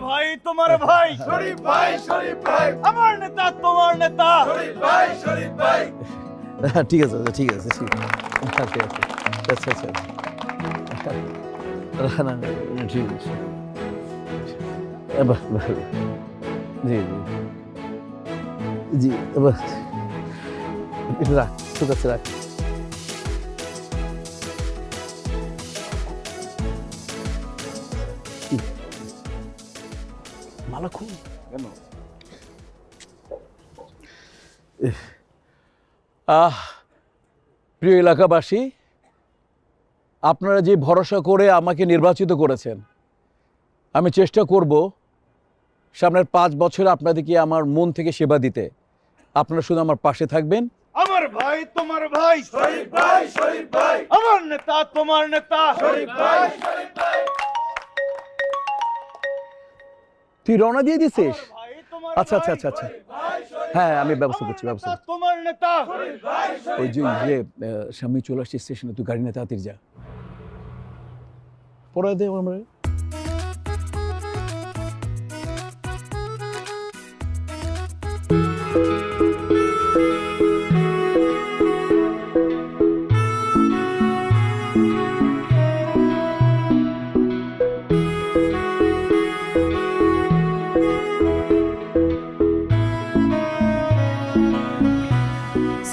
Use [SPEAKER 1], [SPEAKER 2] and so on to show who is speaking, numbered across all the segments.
[SPEAKER 1] ভাই তোমার ভাই
[SPEAKER 2] শরীফ ভাই
[SPEAKER 1] আমার নেতা তোমার নেতা
[SPEAKER 2] শরীফ ভাই
[SPEAKER 3] ঠিক আছে ঠিক আছে ঠিক আছে আচ্ছা আচ্ছা না না ঠিক আছে জি জি জি রাখ ঠিক আছে রাখ মালা খুব কেন প্রিয় এলাকাবাসী, আপনারা যে ভরসা করে আমাকে নির্বাচিত করেছেন, আমি চেষ্টা করব সামনের 5 বছর আপনাদেরকে আমার মন থেকে সেবা দিতে। আপনারা শুধু আমার পাশে থাকবেন।
[SPEAKER 1] আমার ভাই তোমার ভাই
[SPEAKER 2] শরীফ ভাই
[SPEAKER 1] আমার নেতা তোমার নেতা
[SPEAKER 2] শরীফ ভাই
[SPEAKER 3] তুই রওনা দিয়ে দিছিস?
[SPEAKER 1] ভাই তোমার
[SPEAKER 3] আচ্ছা আচ্ছা আচ্ছা আচ্ছা হ্যাঁ আমি ব্যবস্থা করছি ব্যবস্থা করছি।
[SPEAKER 1] তোমার নেতা
[SPEAKER 3] ওই যে সামনে চলে আসছে স্টেশনে, তুই গাড়ি নিয়ে তাড়াতাড়ি যা। পরে দে আমরা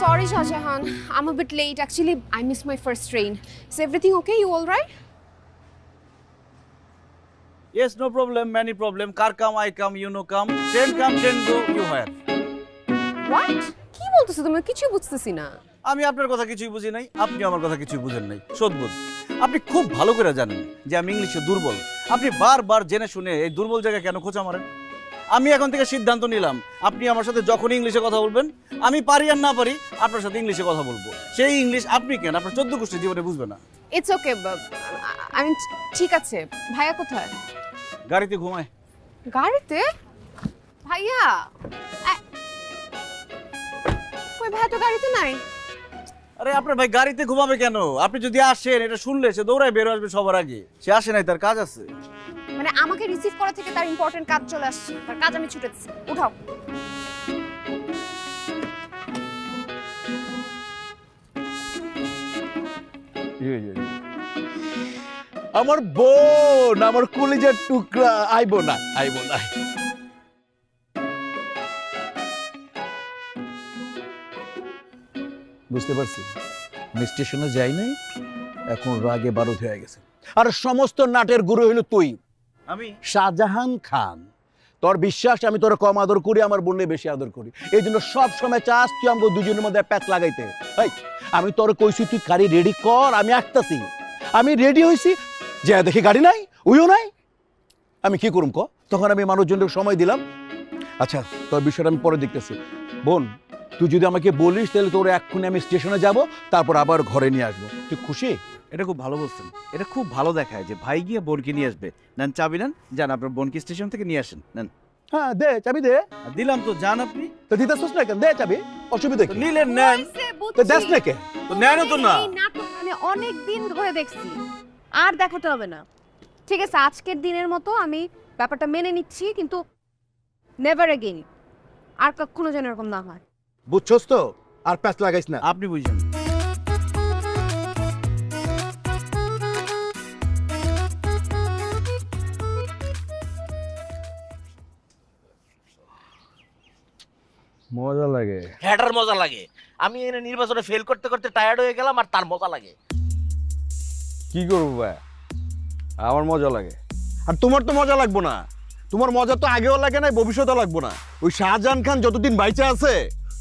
[SPEAKER 4] Sorry, Shahjahan. I'm a bit late. Actually, I missed my first train. Is everything okay? You all right?
[SPEAKER 1] Yes, no problem, many problem. Car come, I come, you know come. Train come, train go, you where?
[SPEAKER 4] What? কি বলতেছো তুমি? কিছু বুঝতেছি না।
[SPEAKER 1] আমি আপনার কথা কিছুই বুঝি নাই, আপনি আমার কথা কিছুই বুঝেন নাই। সদবুদ্ধ। আপনি খুব ভালো করে জানেন যে আমি ইংলিশে দুর্বল। আপনি বারবার জেনে শুনে এই দুর্বল জায়গায় কেন খোঁচা মারেন? আমি এখন থেকে সিদ্ধান্ত নিলাম, আপনি আমার সাথে যখন ইংলিশে কথা বলবেন, আমি পারি আর না পারি আপনার সাথে ইংলিশে কথা বলবো। সেই ইংলিশ আপনি কেন আপনার 14 গোষ্ঠী জীবনে বুঝবে না।
[SPEAKER 4] It's okay. I mean, ঠিক আছে। ভাইয়া কোথায়?
[SPEAKER 1] গাড়িতে ঘুমায়।
[SPEAKER 4] গাড়িতে? ভাইয়া। কই ভাইয়া তো গাড়িতে নাই।
[SPEAKER 1] আরে আপনার ভাই গাড়িতে ঘুমাবে কেন? আপনি যদি আসেন এটা শুনলে সে দৌড়ায় বের আসবে সবার আগে। সে আসে নাই, তার কাজ আছে।
[SPEAKER 4] মানে আমাকে রিসিভ করা থেকে তার ইম্পর্টেন্ট কাজ চলে আসছে। তার কাজ আমি ছুটে দিচ্ছি। উঠাও।
[SPEAKER 3] আমার বোন, আমার কলিজার টুকরা, আইবো না। বুঝতে পারছি, আমি স্টেশনে যাই নাই, এখন রাগে বারুদ হয়ে গেছে। আর সমস্ত নাটের গুরু হইল তুই,
[SPEAKER 1] আমি
[SPEAKER 3] শাহজাহান খান। তোর বিশ্বাস আমি তোর কম আদর করি, আমার বোনে বেশি আদর করি। এই জন্য সব সময় চাস তুই আমাকে দুজনের মধ্যে প্যাচ লাগাইতে। আমি তোর কইছি তুই গাড়ি রেডি কর, আমি আসতেছি। আমি রেডি হয়েছি, যে দেখি গাড়ি নাই, উইও নাই, আমি কি করুম ক? তখন আমি মানুষজনকে সময় দিলাম। আচ্ছা, তোর বিষয়টা আমি পরে দেখতেছি। বোন, তুই যদি আমাকে বলিস তাহলে তোর এক্ষুনি আমি স্টেশনে যাব, তারপর আবার ঘরে নিয়ে আসবো। তুই খুশি?
[SPEAKER 1] এটা খুব ভালো বলছেন। এটা খুব ভালো দেখায় যে ভাই গিয়ে বোনকে নিয়ে আসবে। নেন চাবি নেন, যান আপনার বোনকে স্টেশন থেকে নিয়ে আসেন। নেন।
[SPEAKER 3] হ্যাঁ দে চাবি দে।
[SPEAKER 1] দিলাম তো, যান আপনি।
[SPEAKER 3] তো দিতেছিস না কেন? দে চাবি, অসুবিধা কি?
[SPEAKER 1] নিলেন, নেন।
[SPEAKER 3] তো দেখ না কে?
[SPEAKER 1] তো নেন তো না।
[SPEAKER 5] এই নাটক আমি অনেক দিন ধরে দেখছি, আর দেখাতে হবে না।
[SPEAKER 4] ঠিক আছে, আজকের দিনের মতো আমি ব্যাপারটা মেনে নিচ্ছি, কিন্তু নেভার এগেইন। আর কখনো যেন এরকম না হয়।
[SPEAKER 3] বুঝছস তো? আর প্যাচ লাগাইস না।
[SPEAKER 1] আপনি বুঝছেন।
[SPEAKER 3] মজা লাগে।
[SPEAKER 6] হ্যাটার মজা লাগে। আমি এনে নির্বাচনে ফেল করতে করতে টায়ার্ড হয়ে গেলাম, আর তার মজা লাগে।
[SPEAKER 7] কি করবো ভাই, আমার মজা লাগে। আর তোমার তো মজা লাগবো না। তোমার মজা তো আগেও লাগে না, ভবিষ্যতেও লাগবো না। ওই শাহজাহান খান যতদিন বাইচা আছে,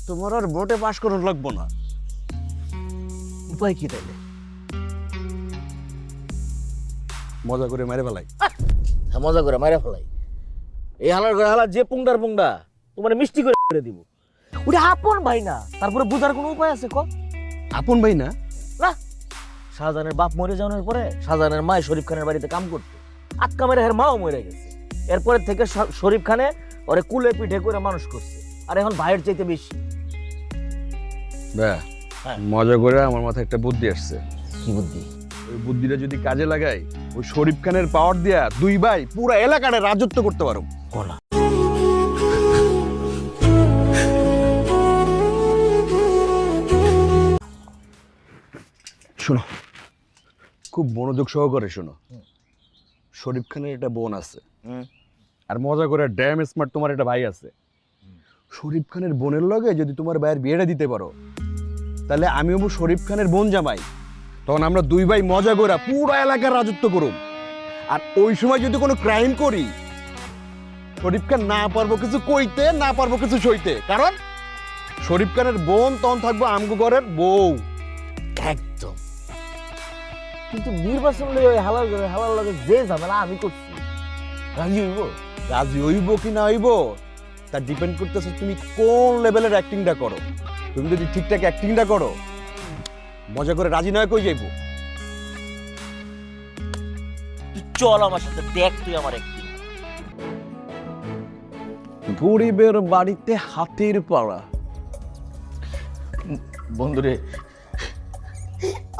[SPEAKER 7] তোমার আর ভোটে পাশ করার লাগবো না।
[SPEAKER 6] উপায় কি তাইলে?
[SPEAKER 7] মজা করে মেরে ফেলাই।
[SPEAKER 6] মজা করে মাইরা ফেলাই। এই হালার ঘরে হালা যে পুংডার পুংডা তোমার মিষ্টি করে দিব। ওটা আপন ভাই না, তারপরে বুঝার কোনো উপায় আছে ক?
[SPEAKER 7] আপন ভাই না?
[SPEAKER 6] না, শাহজাহানের বাপ মরে যাওয়ার পরে শাহজাহানের মা শরীফ খানের বাড়িতে কাম করতো। আটকা মেরে হের মাও মরে গেছে। এরপরে থেকে শরীফ খানে ওরে কুলে পিঠে করে মানুষ করছে। আর এখন ভাইয়ের চাইতে বেশি।
[SPEAKER 7] মজা করে আমার মাথায় একটা বুদ্ধি আসছে।
[SPEAKER 6] কি বুদ্ধি?
[SPEAKER 7] ওই বুদ্ধিটা যদি কাজে লাগাই, ওই শরীফ খানের পাওয়ার দিয়া 2 ভাই পুরো এলাকাটা রাজত্ব করতে পারো।
[SPEAKER 6] কোনা
[SPEAKER 7] শোনো, খুব মনোযোগ সহকারে শোনো। শরীফ খানের একটা বোন আছে, আর মজা করে ড্যাম স্মার্ট তোমার একটা ভাই আছে। শরীফ খানের বোনের লগে যদি তোমার ভাইয়ের বিয়েটা দিতে পারো, তাহলে আমি হবো শরীফ খানের বোন জামাই। তখন আমরা 2 ভাই মজা করে পুরো এলাকার রাজত্ব করুম। আর ওই সময় যদি কোনো ক্রাইম করি, শরীফ খান না পারবো কিছু কইতে, না পারবো কিছু সইতে, কারণ শরীফ খানের বোন তখন থাকবো আমগো ঘরের বউ।
[SPEAKER 6] একদম। কিন্তু নির্বাচন লই ওই হালাল করে হালাল লাগে যে ঝামেলা আমি করছি, রাজি হইব?
[SPEAKER 7] রাজি হইব কি না হইব তা ডিপেন্ড করতেছে তুমি কোন লেভেলের অ্যাক্টিংটা করো। তুমি যদি ঠিকঠাক অ্যাক্টিংটা করো, মজা করে রাজি নয় কই যাইবো।
[SPEAKER 6] তুই চল আমার সাথে, দেখ তুই আমার একদিন।
[SPEAKER 3] গরিবের বাড়িতে হাতির পাড়া।
[SPEAKER 6] বন্ধুরে,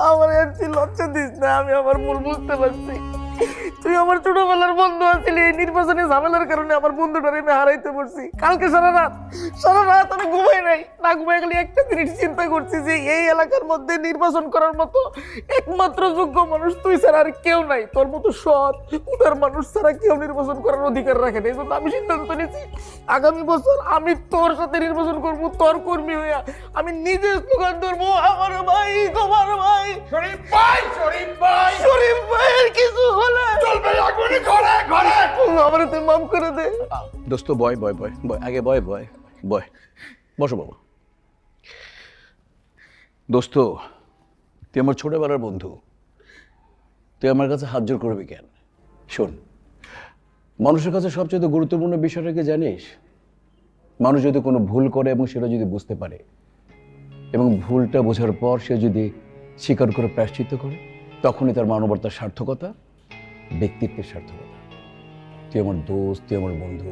[SPEAKER 6] আমার আর তুই লজ্জা দিস না, আমি আমার ভুল বুঝতে পারছি। তুই আমার ছোটবেলার বন্ধু আছিলি, এই নির্বাচনী ঝামেলার কারণে আমার বন্ধুটারে আমি হারাইতে পারছি। কালকে সারা রাত আমি ঘুমাই নাই, না ঘুমাই গেলে একটা জিনিস চিন্তা করছি যে এই এলাকার মধ্যে নির্বাচন করার মতো একমাত্র যোগ্য মানুষ তুই ছাড়া আর কেউ নাই। তোর মতো সৎ উদার মানুষ ছাড়া কেউ নির্বাচন করার অধিকার রাখে না। এই জন্য আমি সিদ্ধান্ত নিয়েছি আগামী বছর আমি তোর সাথে নির্বাচন করবো, তোর কর্মী হইয়া আমি নিজে স্লোগান ধরবো, আমার ভাই তোমার ভাই।
[SPEAKER 2] শরীফ ভাই, শরীফ ভাই,
[SPEAKER 6] শরীফ ভাইয়ের কিছু হলে
[SPEAKER 2] চলবে আগুনে ঘরে ঘরে।
[SPEAKER 6] আমার তুই মাফ করে দে।
[SPEAKER 3] দোস্ত বয় বয় বয় বয়, আগে বয় বয় বয়, বসো বাবা। দোস্ত, তুই আমার ছোটবেলার বন্ধু, তুই আমার কাছে হাত জোর করবি কেন? শোন, মানুষের কাছে সবচেয়ে গুরুত্বপূর্ণ বিষয়টা কি জানিস? মানুষ যদি কোনো ভুল করে এবং সেটা যদি বুঝতে পারে এবং ভুলটা বোঝার পর সে যদি স্বীকার করে প্রায়শ্চিত্ত করে, তখনই তার মানবতার সার্থকতা, ব্যক্তিত্বের সার্থকতা। তুই আমার দোস্ত, তুই আমার বন্ধু,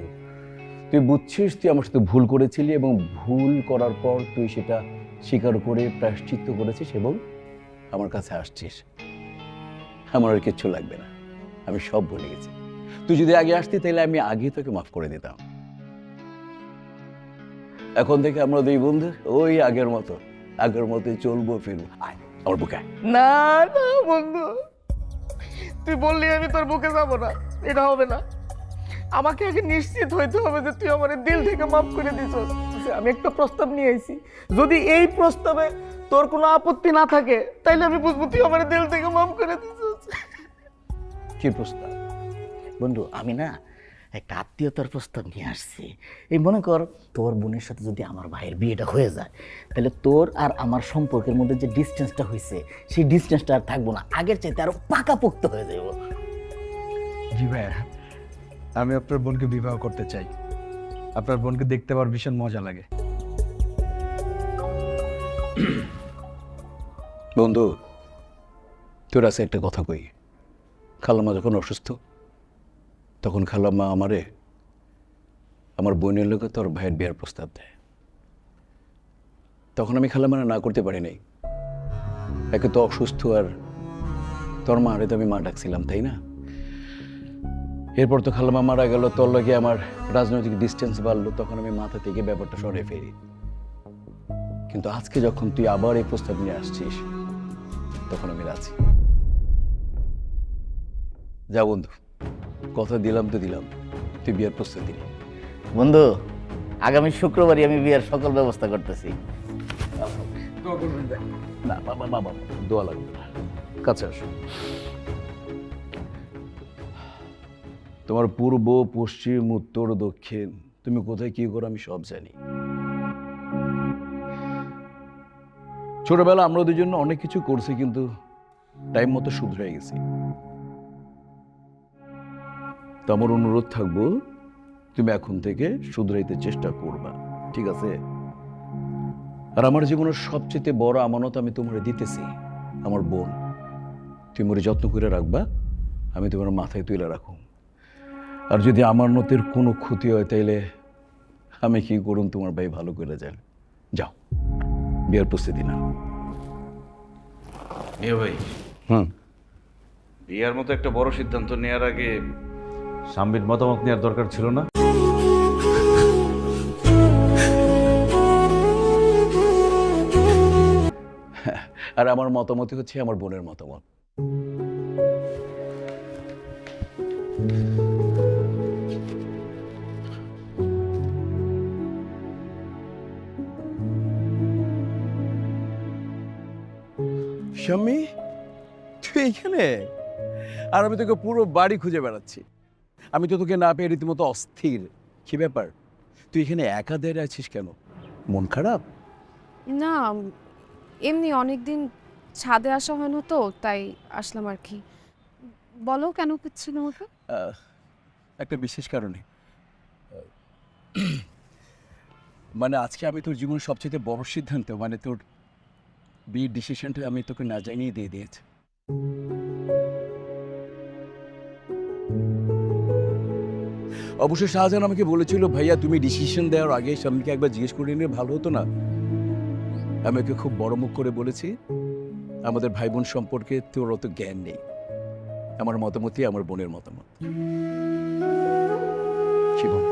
[SPEAKER 3] তুই বুঝছিস তুই আমার সাথে ভুল করেছিলি এবং ভুল করার পর তুই সেটা স্বীকার করে প্রায়শ্চিত্ত করেছিস এবং আমার কাছে আসছিস। আমার আর কিচ্ছু লাগবে না, আমি সব ভুলে গেছি। তুই যদি আগে আসতি তাহলে আমি আগে তোকে মাফ করে দিতাম। এখন থেকে আমরা 2 বন্ধু ওই আগের মতোই চলবো ফিরবো। আয় আমার বুকে আয়।
[SPEAKER 6] না না বন্ধু, তুই বললি আমি তোর বুকে যাবো না, এটা হবে না। আমাকে আগে নিশ্চিত হইতে হবে যে তুই আমার দিল থেকে মাফ করে দিছস। আমি একটা প্রস্তাব নিয়ে আইছি, যদি এই প্রস্তাবে তোর কোনো আপত্তি না থাকে তাইলে আমি বুঝবো তুই আমার দিল থেকে মাফ করে দিছস।
[SPEAKER 3] কি প্রস্তাব?
[SPEAKER 8] বন্ধু, আমি না একটা আত্মীয়তার প্রস্তাব নিয়ে আসছি। এই মনে কর তোর বোনের সাথে যদি আমার ভাইয়ের বিয়েটা হয়ে যায়, তাহলে তোর আর আমার সম্পর্কের মধ্যে যে ডিস্টেন্সটা হয়েছে সেই ডিস্টেন্সটা আর থাকবো না, আগের চাইতে আরো পাকাপোক্ত হয়ে যাব।
[SPEAKER 9] জি ভাইয়া, আমি আপনার বোনকে বিবাহ করতে চাই। আপনার বোনকে দেখতে পাওয়ার ভীষণ মজা লাগে।
[SPEAKER 3] বন্ধু, তোর আছে একটা কথা কই। খালাম্মা যখন অসুস্থ, তখন খালাম্মা আমারে আমার বোনের লোকে তোর ভাইয়ের বিয়ের প্রস্তাব দেয়। তখন আমি খালাম্মা না করতে পারি নাই। একে তো অসুস্থ, আর তোর মারে তো আমি মা ডাকছিলাম, তাই না? এরপর তো খালাম্মা মারা গেল, তোর লগে আমার রাজনৈতিক ডিস্টেন্স বাড়লো, তখন আমি মাথা থেকে ব্যাপারটা সরে ফেরি। কিন্তু আজকে যখন তুই আবার এই প্রস্তাব নিয়ে আসছিস, তখন আমি রাজি। যা বন্ধু, কথা দিলাম তো দিলাম, তুই বিয়ের প্রস্তুতি নে।
[SPEAKER 8] বন্ধু, আগামী শুক্রবারই আমি বিয়ের সকল ব্যবস্থা করতেছি।
[SPEAKER 3] না বাবা বাবা, দোয়া লাগবে না, কাছে আসো। তোমার পূর্ব, পশ্চিম, উত্তর, দক্ষিণ, তুমি কোথায় কি করো আমি সব জানি। ছোটবেলা আমরা 2 জন অনেক কিছু করছি, কিন্তু টাইম মতো শুধরে গেছি। তো আমার অনুরোধ থাকবো, তুমি এখন থেকে শুধরাইতে চেষ্টা করবা, ঠিক আছে? আর আমার জীবনের সবচেয়ে বড় আমানত আমি তোমার দিতেছি, আমার বোন। তুমি ওর যত্ন করে রাখবা, আমি তোমার মাথায় তুলে রাখো। আর যদি আমার নতের কোনো ক্ষতি হয়, তাইলে আমি কি করুন তোমার ভাই ভালো করে যান। যাও, বিয়ের প্রস্তুতি নাও।
[SPEAKER 1] মেয়ে ভাই, বিয়ার মতো একটা বড় সিদ্ধান্ত নেওয়ার আগে স্বামীর মতামত নেওয়ার দরকার ছিল না?
[SPEAKER 3] আর আমার মতামতই হচ্ছে আমার বোনের মতামত। স্বামী, তুই এখানে? আর আমি তোকে পুরো বাড়ি খুঁজে বেড়াচ্ছি। আমি তো তোকে না পেয়ে রীতিমতো অস্থির। কি ব্যাপার, তুই এখানে একা দাঁড়িয়ে আছিস কেন? মন খারাপ?
[SPEAKER 4] না, এমনি অনেকদিন ছাদে আসা হয় না তো, তাই আসলাম আর কি। বলো কেন খুঁজছিল আমাকে?
[SPEAKER 3] একটা বিশেষ কারণে। মানে আজকে আমি তোর জীবনের সবচেয়ে বড় সিদ্ধান্ত, মানে তোর বিয়ের ডিসিশনটা আমি তোকে না জানিয়ে দিয়ে দিয়েছি। অবশ্য শাহজাহান আমাকে বলেছিল, ভাইয়া তুমি ডিসিশন দেওয়ার আগে স্বামীকে একবার জিজ্ঞেস করে নিলে ভালো হতো না? আমি ওকে খুব বড় মুখ করে বলেছি, আমাদের ভাই বোন সম্পর্কে তোর অত জ্ঞান নেই। আমার মতামতই আমার বোনের মতামত। শিবম,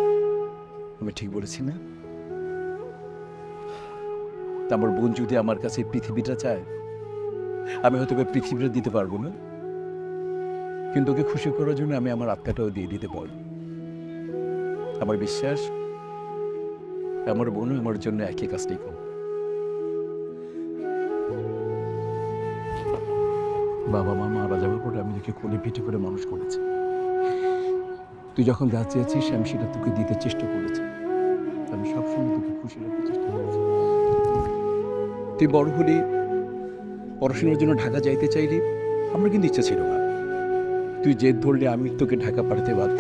[SPEAKER 3] আমি ঠিক বলেছি না? আমার বোন যদি আমার কাছে পৃথিবীটা চায়, আমি হয়তো পৃথিবীটা দিতে পারবো না, কিন্তু ওকে খুশি করার জন্য আমি আমার আত্মাটাও দিয়ে দিতে পারবো। আমার বিশ্বাস আমার বোনও আমার জন্য একই কাজটাই করবে। বাবা মা মারা যাওয়ার পরে আমি তোকে কোলে পিঠে করে মানুষ করেছি। তুই যখন যা চেয়েছিস আমি সেটা তোকে দিতে চেষ্টা করেছি। আমি সবসময় তোকে খুশি রাখতে চেষ্টা করেছি। তুই বড় হলে পড়াশোনার জন্য ঢাকা যাইতে চাইলি, আমার কিন্তু ইচ্ছা ছিল না। তুই জেদ ধরলে আমি তোকে ঢাকা পাঠাতে বাধ্য।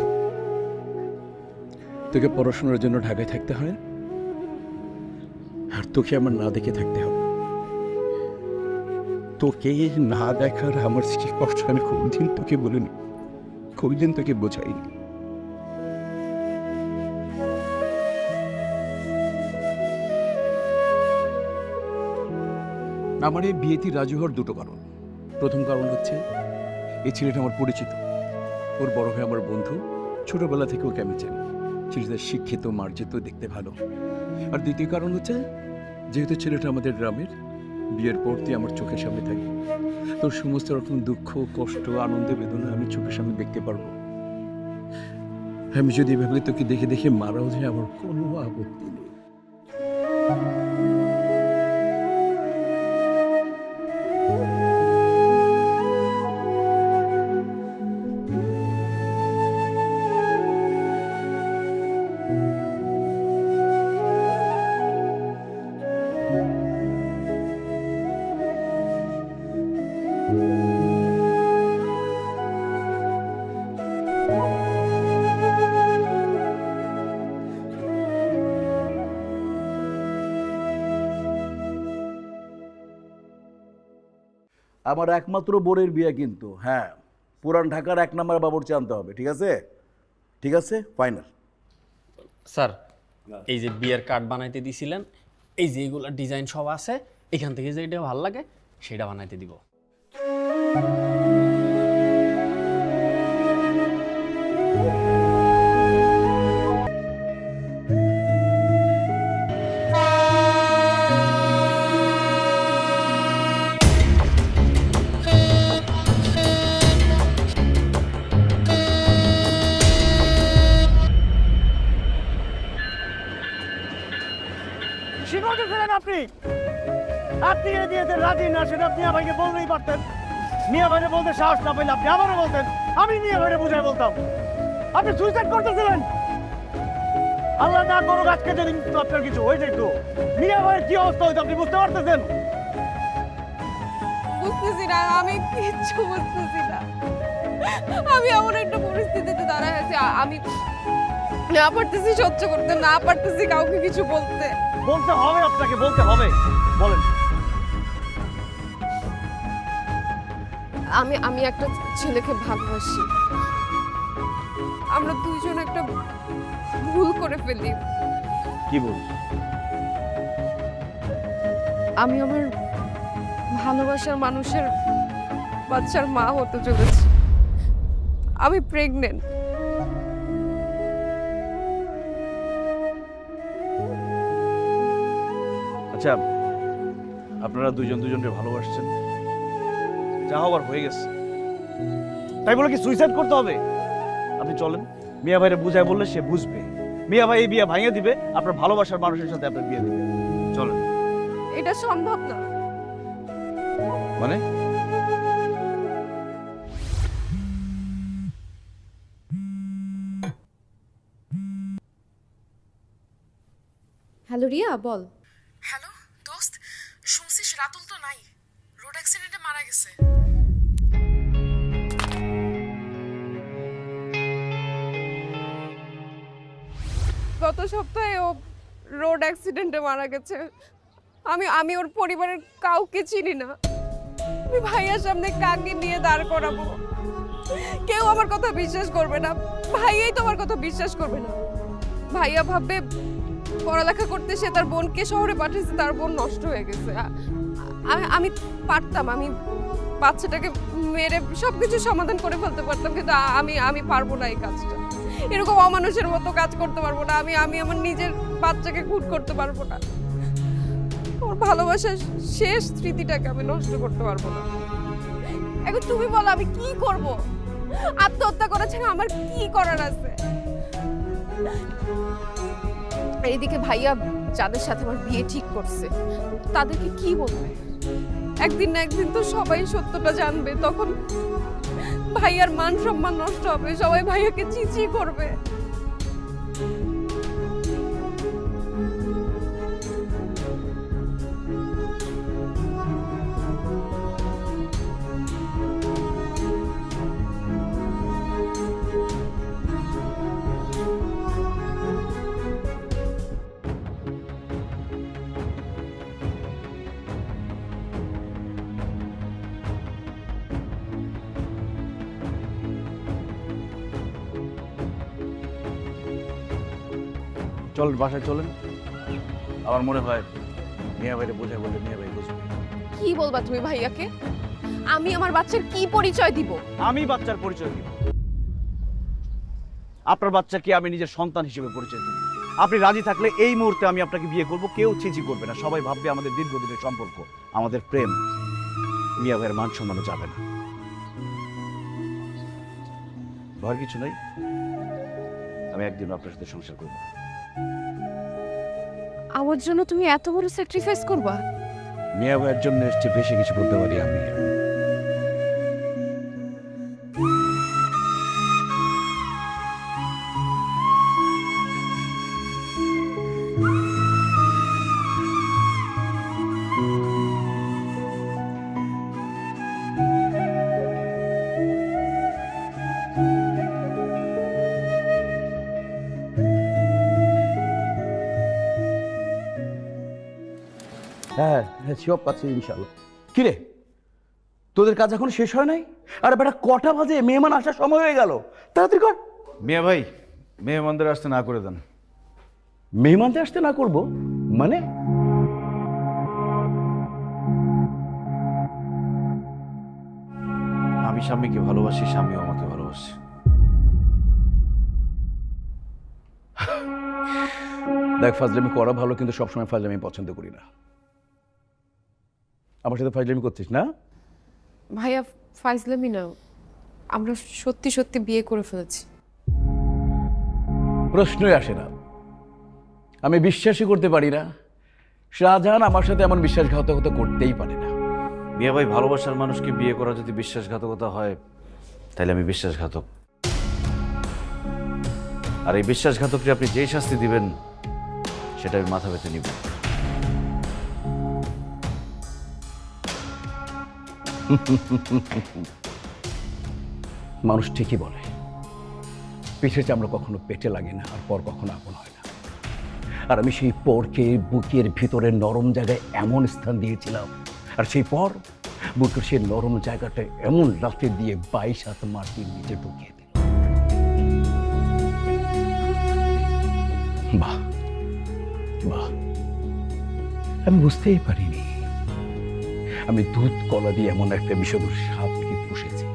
[SPEAKER 3] তোকে পড়াশোনার জন্য ঢাকায় থাকতে হয়, আর তোকে আমার না দেখে থাকতে হবে। তোকে না দেখার আমার সৃষ্টি কষ্ট আমি কোনদিন তোকে বলিনি, কোনদিন তোকে বোঝাইনি। আমার এই বিয়েতে রাজি হওয়ার দুটো কারণ। প্রথম কারণ হচ্ছে এই ছেলেটা আমার পরিচিত, ওর বড় ভাই আমার বন্ধু, ছোটবেলা থেকে ওকে আমি জানি। ছেলেটা শিক্ষিত, মার্জিত, দেখতে ভালো। আর দ্বিতীয় কারণ হচ্ছে যেহেতু ছেলেটা আমাদের গ্রামের, বিয়ের পর তুই আমার চোখের সামনে থাকবি। তোর সমস্ত রকম দুঃখ, কষ্ট, আনন্দ, বেদনা আমি চোখের সামনে দেখতে পারবো। আমি যদি এভাবে তোকে দেখে দেখে মারাও যায়, আমার কোনো আপত্তি নেই। আমার একমাত্র বোনের বিয়ে কিন্তু, হ্যাঁ, পুরান ঢাকার 1 নম্বর বাবুর্চি আনতে হবে। ঠিক আছে? ঠিক আছে, ফাইনাল।
[SPEAKER 10] স্যার, এই যে বিয়ের কার্ড বানাইতে দিছিলেন, এই যে এগুলো ডিজাইন সব আছে, এখান থেকে যেটা ভালো লাগে সেটা বানাইতে দিব।
[SPEAKER 2] আপনি আপনি এনে দিয়েছেন রাজি না, সেটা আপনি আমাকে বলতেই পারতেন। মিয়া ভাইরে বলতে সাহস না পাইলে আপনি আমারও বলতেন, আমি মিয়া ভাইরে বুঝাই বলতাম। আপনি সুইসাইড করতেছিলেন। আল্লাহ না করুক আজকে যদি আপনার কিছু হয়ে যেত, মিয়া ভাইয়ের কি অবস্থা হইতো আপনি বুঝতে পারতেছেন?
[SPEAKER 5] বুঝতেছি না, আমি কিচ্ছু বুঝতেছি না। আমি এমন একটা পরিস্থিতিতে দাঁড়ায় আছি, আমি না পারতেছি সহ্য করতে, না পারতেছি কাউকে কিছু বলতে।
[SPEAKER 2] বলতে হবে, আপনাকে বলতে হবে। বলেন।
[SPEAKER 5] আমি একটা ছেলেকে ভালোবাসি। আমরা দুইজন একটা ভুল করে ফেলি।
[SPEAKER 1] কি বল?
[SPEAKER 5] আমি আমার ভালোবাসার মানুষের বাচ্চার মা হতে চলেছি। আমি প্রেগনেন্ট।
[SPEAKER 1] আচ্ছা, আপনারা দুজন দুজনকে ভালোবাসছেন, যা হবার হয়ে গেছে, তাই বলে কি সুইসাইড করতে হবে? আপনি চলেন, মিয়া ভাইরে বুঝায় বললে সে বুঝবে। মিয়া ভাই এই বিয়ে ভাঙিয়ে দিবে, আপনার ভালোবাসার মানুষের সাথে আপনার বিয়ে দিবে। চলেন।
[SPEAKER 5] এটা সম্ভব না।
[SPEAKER 1] মানে?
[SPEAKER 4] হ্যালো রিয়া, বল।
[SPEAKER 11] হ্যালো দোস্ত, শুনছিস রাতুল তো নাই, রোড অ্যাক্সিডেন্টে মারা গেছে।
[SPEAKER 5] গত সপ্তাহে ও রোড অ্যাক্সিডেন্টে মারা গেছে। আমি ওর পরিবারের কাউকে চিনি না। আমি ভাইয়ার সামনে কাকে নিয়ে দাঁড় করাবো? কেউ আমার কথা বিশ্বাস করবে না, ভাইয়াই তো আমার কথা বিশ্বাস করবে না। ভাইয়া ভাববে পড়ালেখা করতে সে তার বোনকে শহরে পাঠিয়েছে, তার বোন নষ্ট হয়ে গেছে। আমি পারতাম, আমি বাচ্চাটাকে মেরে সবকিছু সমাধান করে ফেলতে পারতাম, কিন্তু আমি পারবো না এই কাজটা। এরকম অমানুষের মতো কাজ করতে পারবো না। আমি আমার নিজের বাচ্চাকে খুন করতে পারবো না। ওর ভালোবাসার শেষ স্মৃতিটাকে আমি নষ্ট করতে পারবো না। এখন তুমি বলো আমি কি করব? আত্মহত্যা করেছে, আমার কি করার আছে? এইদিকে ভাইয়া যাদের সাথে আমার বিয়ে ঠিক করছে তাদেরকে কি বলবে? একদিন না একদিন তো সবাই সত্যটা জানবে, তখন ভাইয়ার মান সম্মান নষ্ট হবে, সবাই ভাইয়াকে চিচি করবে।
[SPEAKER 1] চলেন, বাসায় চলেন। আমার মনে হয় মিয়া ভাইরে বোঝায় বললে মিয়া ভাই বুঝবে।
[SPEAKER 5] কি বলবা তুমি ভাইয়াকে? আমি আমার বাচ্চার কি পরিচয় দিব?
[SPEAKER 1] আমি বাচ্চার পরিচয় দিব। আপনার বাচ্চাকে আমি নিজের সন্তান হিসেবে পরিচয় দিব। আপনি রাজি থাকলে এই মুহূর্তে আমি আপনাকে বিয়ে করব, কেউ ছিচি করবে না, সবাই ভাববে আমাদের দীর্ঘদিনের সম্পর্ক, আমাদের প্রেম। মিয়া ভাইয়ের মান সম্মানও যাবে না। ভয়ের কিছু নাই, আমি একদিন আপনার সাথে সংসার করব।
[SPEAKER 4] আমার জন্য তুমি এত বড় স্যাক্রিফাইস করবা?
[SPEAKER 1] মিয়া ভাইয়ের জন্য এসছে, বেশি কিছু করতে পারি আমি।
[SPEAKER 3] হ্যাঁ হ্যাঁ, সব পাচ্ছি ইনশাল্লাহ। কিরে, তোদের কাজ এখন শেষ হয় নাই? আরে বেটা, কটা বাজে? মেহমান আসার সময় হয়ে গেল, তাড়াতাড়ি কর।
[SPEAKER 1] মিয়া ভাই, মেহমানদের আসতে না করে দেন।
[SPEAKER 3] মেহমানদের আসতে না করব মানে?
[SPEAKER 1] আমি স্বামীকে ভালোবাসি, স্বামীও আমাকে ভালোবাসে।
[SPEAKER 3] দেখ, ফাজলামি করা ভালো, কিন্তু সবসময় ফাজলামি পছন্দ করি না। আমার সাথে ফাজলামি করছিস না?
[SPEAKER 4] ভাইয়া ফাইজলামি না, আমরা সত্যি সত্যি বিয়ে করে ফেলেছি।
[SPEAKER 3] প্রশ্নই আসে না। আমি বিশ্বাসই করতে পারি না শাহজাহান আমার সাথে এমন বিশ্বাসঘাতকতা করতেই পারে না।
[SPEAKER 1] মিয়া ভাই, ভালোবাসার মানুষকে বিয়ে করা যদি বিশ্বাসঘাতকতা হয়, তাহলে আমি বিশ্বাসঘাতক। আর এই বিশ্বাসঘাতককে আপনি যেই শাস্তি দিবেন সেটা আমি মাথা পেতে নিব।
[SPEAKER 3] মানুষ ঠিকই বলে, পিঠের চামড়া কখনো পেটে লাগে না, আর পর কখনো আপন হয় না। আর আমি সেই পরকে বুকের ভিতরে নরম জায়গায় এমন স্থান দিয়েছিলাম, আর সেই পর বুকের সেই নরম জায়গাটায় এমন লাফে দিয়ে 22 হাত মাটির নিচে ঢুকিয়ে দিল। বাহ বাহ, আমি বুঝতেই পারিনি আমি দুধ কলা দিয়ে এমন একটা বিষধর সাপকে পুষেছি।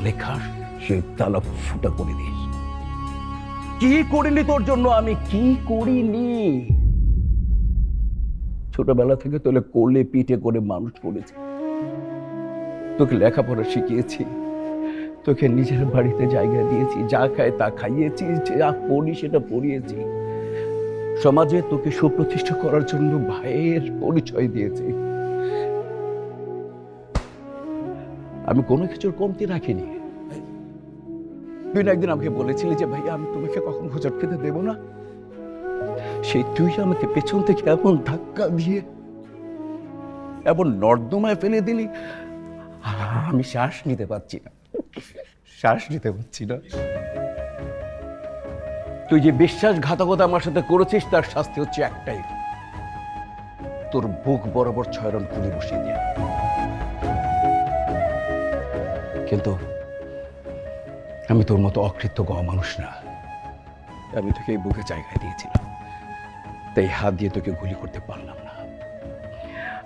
[SPEAKER 3] তালে খাস সেই তালা ফুটা করে দিস। কি করিনি তোর জন্য আমি, কি করিনি? ছোটবেলা থেকে তোলে কোলে পিঠে করে মানুষ করেছি, তোকে লেখাপড়া শিখিয়েছি, তোকে নিজের বাড়িতে জায়গা দিয়েছি, যা খায় তা খাইয়েছি, যা পড়ি সেটা পড়িয়েছি, সমাজে তোকে সুপ্রতিষ্ঠা করার জন্য ভাইয়ের পরিচয় দিয়েছি। আমি কোনো কিছুর কমতি রাখিনি। তুই না একদিন আমাকে বলেছিলি যে ভাইয়া আমি তোমাকে কখনো হোঁচট খেতে দেবো না, সেই তুই আমাকে পেছন থেকে এমন ধাক্কা দিয়ে এমন নর্দমায় ফেলে দিলি, আমি শ্বাস নিতে পারছি না, শ্বাস নিতে পারছি না। তুই যে বিশ্বাসঘাতকতা আমার সাথে করেছিস তার শাস্তি হচ্ছে একটাই, তোর বুক বরাবর 6 রাউন্ড গুলি বসিয়ে দিয়ে। কিন্তু আমি তোর মতো অকৃতজ্ঞ মানুষ না, আমি তোকে এই বুকে জায়গায় দিয়েছিলাম, তাই হাত দিয়ে তোকে গুলি করতে পারলাম না।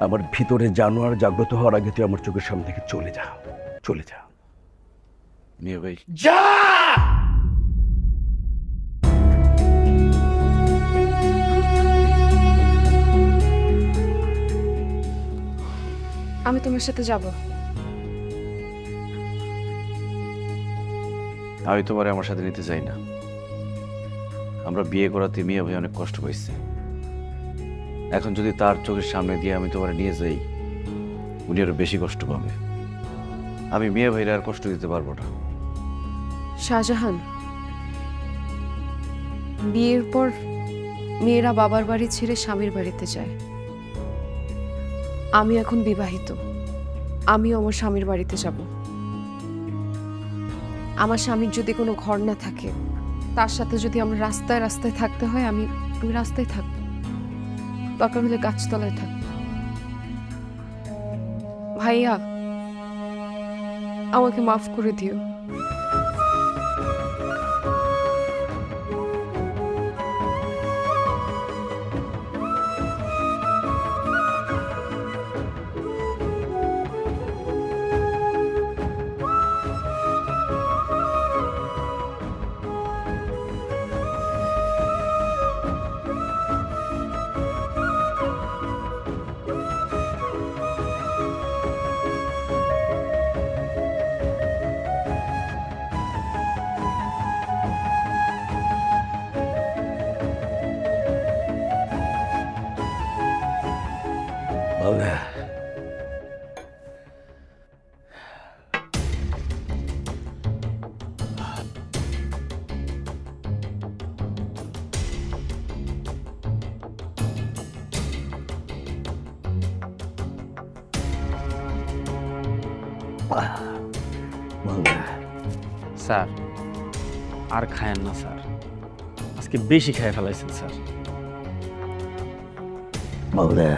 [SPEAKER 3] আমার ভিতরে জানোয়ার জাগ্রত হওয়ার আগে তুই আমার চোখের সামনে থেকে চলে যা, চলে যা।
[SPEAKER 1] মিয়া ভাই,
[SPEAKER 3] যা!
[SPEAKER 4] আমি তোমার সাথে যাব।
[SPEAKER 1] আমি তোমারে আমার সাথে নিতে চাই না। আমরা বিয়ে করাতে মিয়া ভাই অনেক কষ্ট পাইছে, এখন যদি তার চোখের সামনে দিয়ে আমি তোমারে নিয়ে যাই, উনি আরো বেশি কষ্ট পাবে। আমি মিয়া ভাইরা আর কষ্ট দিতে পারবো না।
[SPEAKER 4] শাহজাহান, বিয়ের পর মেয়েরা বাবার বাড়ি ছেড়ে স্বামীর বাড়িতে যায়। আমি এখন বিবাহিত, আমিও আমার স্বামীর বাড়িতে যাব। আমার স্বামীর যদি কোনো ঘর না থাকে, তার সাথে যদি আমরা রাস্তায় রাস্তায় থাকতে হয়, আমি রাস্তায় থাকবো, দরকার হলে গাছতলায় থাকবো। ভাইয়া, আমাকে মাফ করে দিও।
[SPEAKER 3] বাবা,
[SPEAKER 10] স্যার আর খায়েন না স্যার, আজকে বেশি খেয়ে ফেলাইছেন স্যার।
[SPEAKER 3] বাবা,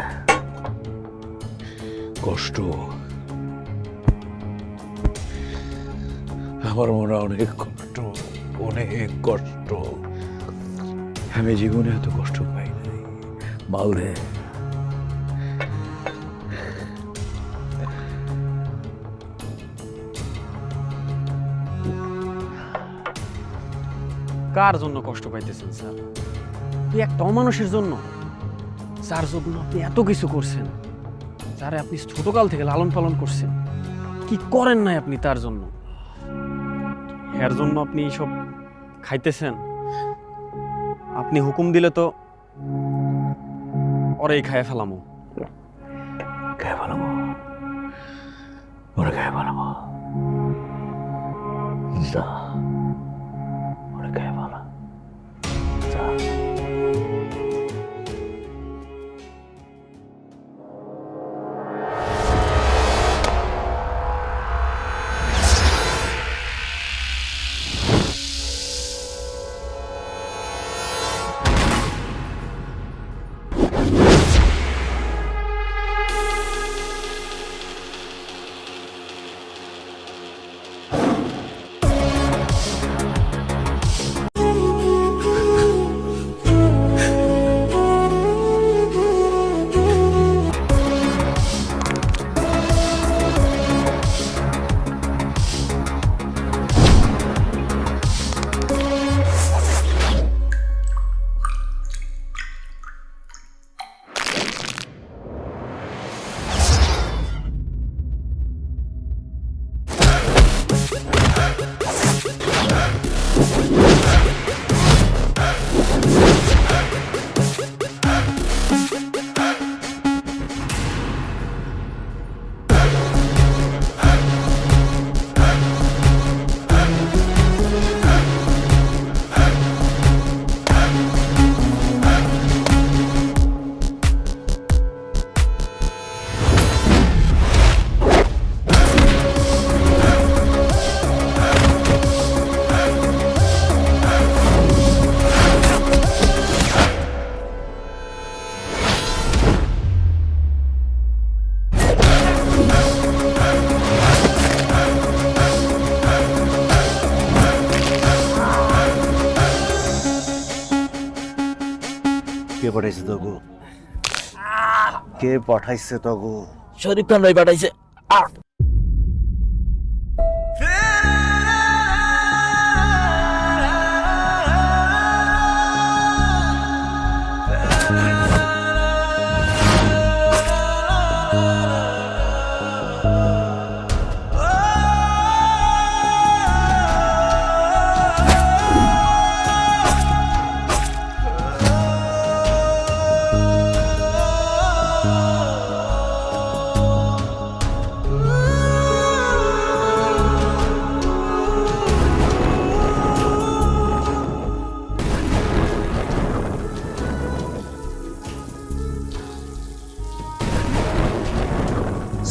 [SPEAKER 3] কষ্ট, আমার মনে অনেক কষ্ট, অনেক কষ্ট। আমি জীবনে এত কষ্ট পাই নাই মালদে।
[SPEAKER 10] কার জন্য কষ্ট পাইতেছেন স্যার? এই একটা অমানুষের জন্য, যার জন্য আপনি এত কিছু করছেন, যারে আপনি ছোটকাল থেকে লালন পালন করছেন। কি করেন নাই আপনি তার জন্য? এর জন্য আপনি সব খাইতেছেন? আপনি হুকুম দিলে তো ওরেই খায় ফেলামো।
[SPEAKER 3] খায় ফেলামো, ওরা খায় ফেলামো। যা, ওরা খায় ফেলা, যা। কে পাঠাইছে তোগো? কে পাঠাইছে তোগো?
[SPEAKER 6] শরীফ খান ভাই পাঠাইছে।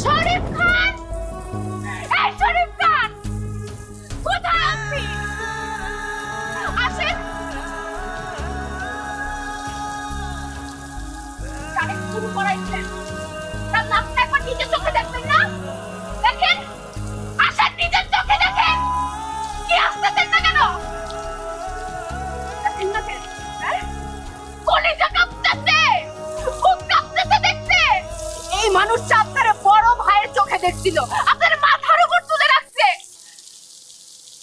[SPEAKER 11] শরীফ খান, এই শরীফ খান, কোথায় আপনি? আসেন। কানে শুরু করাইছেন, তার নামটা একবার নিজের চোখে দেখবেন না? দেখেন, আসেন নিজের চোখে দেখেন। কি আসতেছেন না কেন? দেখেন না কেন? হ্যাঁ? কলিজা কাঁপতেছে, বুক কাঁপতেছে দেখতে। এই মানুষটা আপনার বড় ভাইয়ের চোখে দেখছিল, আপনার মাথার উপর তুলে রাখছে।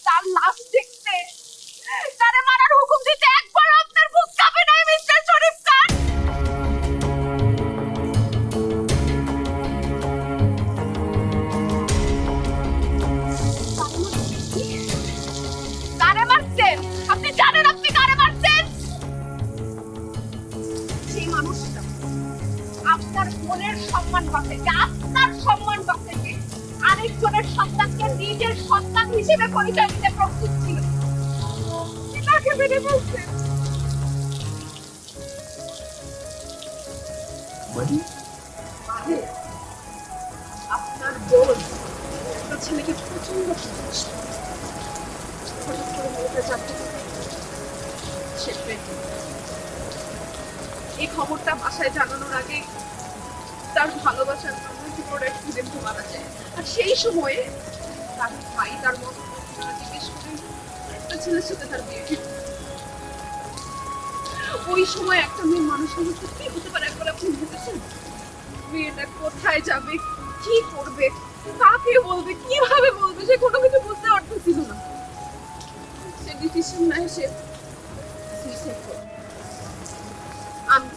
[SPEAKER 11] তার লাশ দেখতে, তারে মারার হুকুম দিতে একবার আপনার বুক কাঁপে নাই মিস্টার শরীফ খান? কারে মারছেন? আপনি জানেন আপনি কারে মারছেন? সেই মানুষটা আপনার বোনের সম্মান বাঁচাইতে, আপনার সম্মান বাঁচাইতে আরেকজনের সন্তানকে নিজের সন্তান হিসেবে পরিচয় দিতে প্রস্তুত ছিল। তাকে মেরে ফেলছেন। আপনার বোন একটা ছেলেকে প্রচন্ড ভালোবাসে। হঠাৎ করে মেয়েটা জানতে পারে সে pregnant। এই খবরটা বাসায় জানানোর আগে তার ভালোবাসার মানুষ বড় অ্যাক্সিডেন্টে মারা যায়। আর সেই সময়ে তার ভাই তার মতো জিজ্ঞেস করে একটা ছেলের সাথে তার বিয়ে ঠিক করে। ওই সময় একটা মেয়ে মানুষের মধ্যে কি হতে পারে একবার আপনি ভেবেছেন? মেয়েটা কোথায় যাবে, কি করবে, কাকে বলবে, কিভাবে বলবে, সে কোনো কিছু বুঝতে পারতেছিল না। সে ডিসিশন নেয় সে সুইসাইড করে। আমি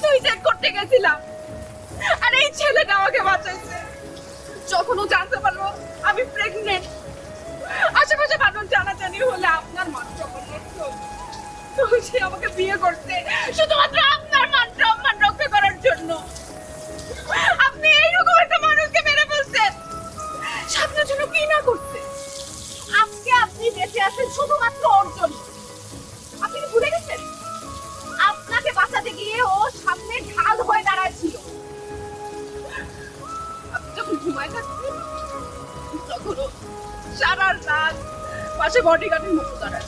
[SPEAKER 11] সুইসাইড করতে গেছিলাম, আর এই ছেলেটা আমাকে বাঁচাইছে। যখন ও জানতে পারলো আমি প্রেগনেন্ট, আশেপাশে মানুষ জানাজানি হলে আপনার মান সম্মান নষ্ট হবে। তো সে আমাকে বিয়ে করতে শুধুমাত্র আপনার মান সম্মান রক্ষা করার জন্য। আপনি এইরকম একটা মানুষকে মেরে ফেলছেন, আপনার জন্য কি না করছে। আজকে আপনি বেঁচে আছেন শুধুমাত্র ওর জন্য। আপনি কি ভুলে গেছেন? আপনাকে বাঁচাতে গিয়ে ও সামনে ঢাল হয়ে দাঁড়াচ্ছিল। আপনি যখন ঘুমায় থাকতেন তখন ও সারা রাত পাশে বডিগার্ডের মতো দাঁড়ায়।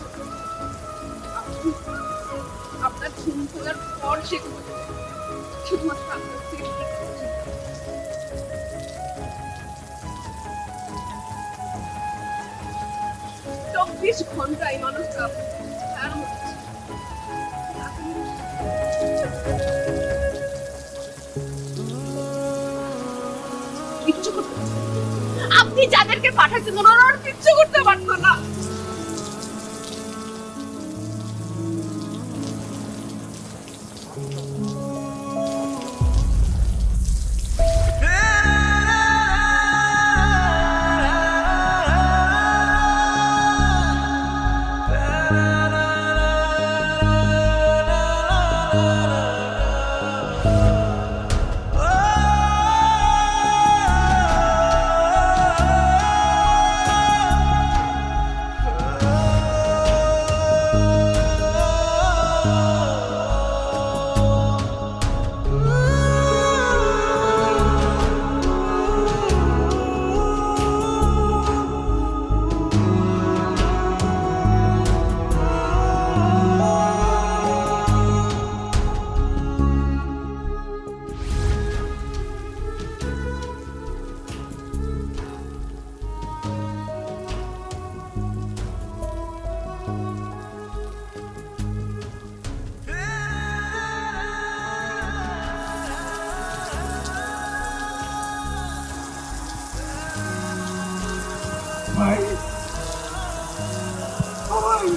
[SPEAKER 11] আপনার ঘুম খোলার পর সে ঘুমোতে শুধুমাত্র আপনার সেফটি। 24 ঘন্টা এই মানুষটা আর হচ্ছে। আপনি যাদেরকে পাঠাচ্ছেন ওরা আর কিচ্ছু করতে পারতো না।
[SPEAKER 2] ভাই ভাই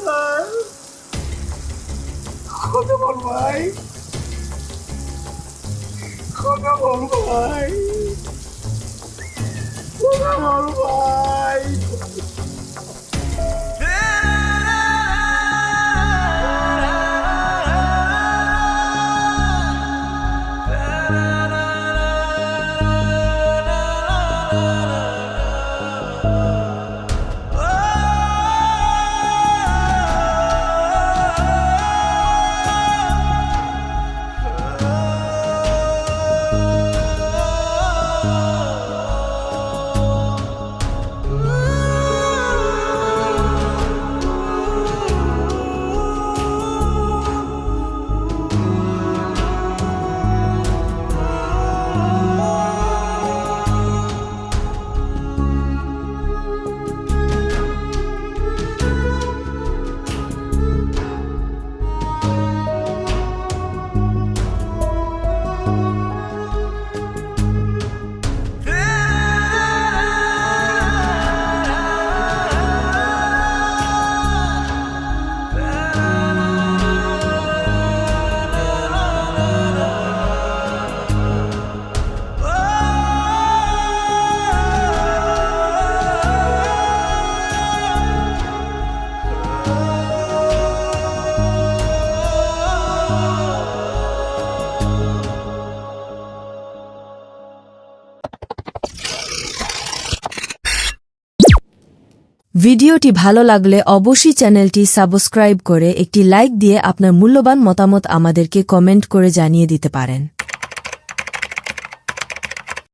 [SPEAKER 2] ভাই কথা বল ভাই কথা বল ভাই কথা বল ভাই
[SPEAKER 12] ভিডিওটি ভালো লাগলে অবশ্যই চ্যানেলটি সাবস্ক্রাইব করে একটি লাইক দিয়ে আপনার মূল্যবান মতামত আমাদেরকে কমেন্ট করে জানিয়ে দিতে পারেন।